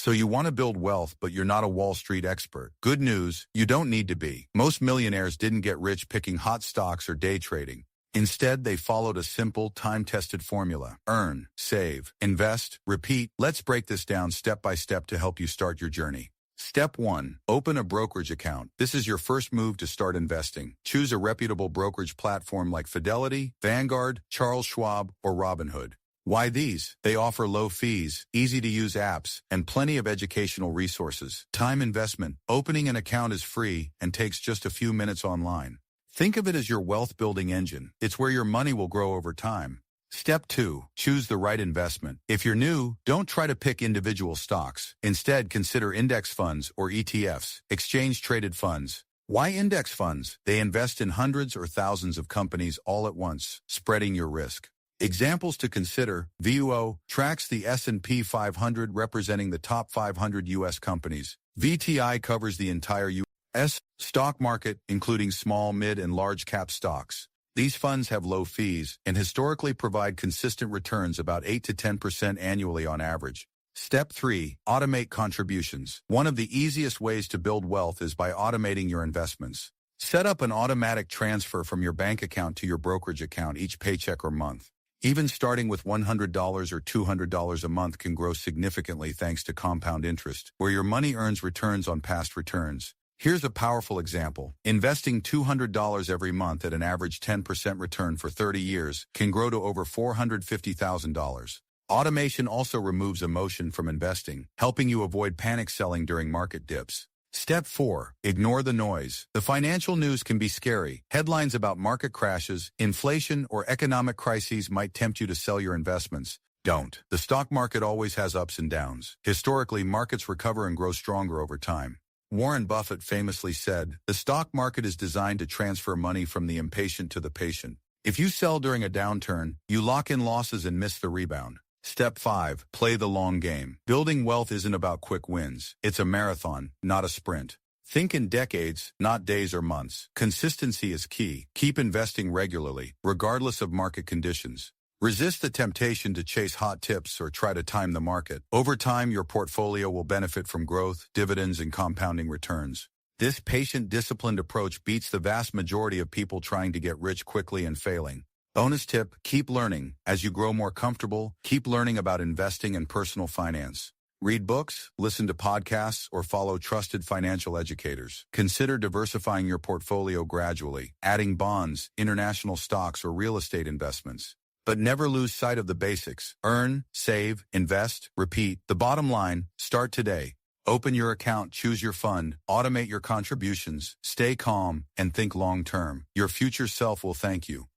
So you want to build wealth, but you're not a Wall Street expert. Good news, you don't need to be. Most millionaires didn't get rich picking hot stocks or day trading. Instead, they followed a simple, time-tested formula. Earn, save, invest, repeat. Let's break this down step by step to help you start your journey. Step 1. Open a brokerage account. This is your first move to start investing. Choose a reputable brokerage platform like Fidelity, Vanguard, Charles Schwab, or Robinhood. Why these? They offer low fees, easy-to-use apps, and plenty of educational resources. Time investment. Opening an account is free and takes just a few minutes online. Think of it as your wealth-building engine. It's where your money will grow over time. Step 2. Choose the right investment. If you're new, don't try to pick individual stocks. Instead, consider index funds or ETFs, exchange-traded funds. Why index funds? They invest in hundreds or thousands of companies all at once, spreading your risk. Examples to consider: VUO tracks the S&P 500 representing the top 500 U.S. companies. VTI covers the entire U.S. stock market, including small, mid, and large cap stocks. These funds have low fees and historically provide consistent returns about 8 to 10% annually on average. Step 3. Automate contributions. One of the easiest ways to build wealth is by automating your investments. Set up an automatic transfer from your bank account to your brokerage account each paycheck or month. Even starting with $100 or $200 a month can grow significantly thanks to compound interest, where your money earns returns on past returns. Here's a powerful example. Investing $200 every month at an average 10% return for 30 years can grow to over $450,000. Automation also removes emotion from investing, helping you avoid panic selling during market dips. Step 4. Ignore the noise. The financial news can be scary. Headlines about market crashes, inflation, or economic crises might tempt you to sell your investments. Don't. The stock market always has ups and downs. Historically, markets recover and grow stronger over time. Warren Buffett famously said, "The stock market is designed to transfer money from the impatient to the patient." If you sell during a downturn, you lock in losses and miss the rebound. Step 5. Play the long game. Building wealth isn't about quick wins. It's a marathon, not a sprint. Think in decades, not days or months. Consistency is key. Keep investing regularly, regardless of market conditions. Resist the temptation to chase hot tips or try to time the market. Over time, your portfolio will benefit from growth, dividends, and compounding returns. This patient, disciplined approach beats the vast majority of people trying to get rich quickly and failing. Bonus tip: keep learning. As you grow more comfortable, keep learning about investing and personal finance. Read books, listen to podcasts, or follow trusted financial educators. Consider diversifying your portfolio gradually, adding bonds, international stocks, or real estate investments. But never lose sight of the basics. Earn, save, invest, repeat. The bottom line: start today. Open your account, choose your fund, automate your contributions, stay calm, and think long-term. Your future self will thank you.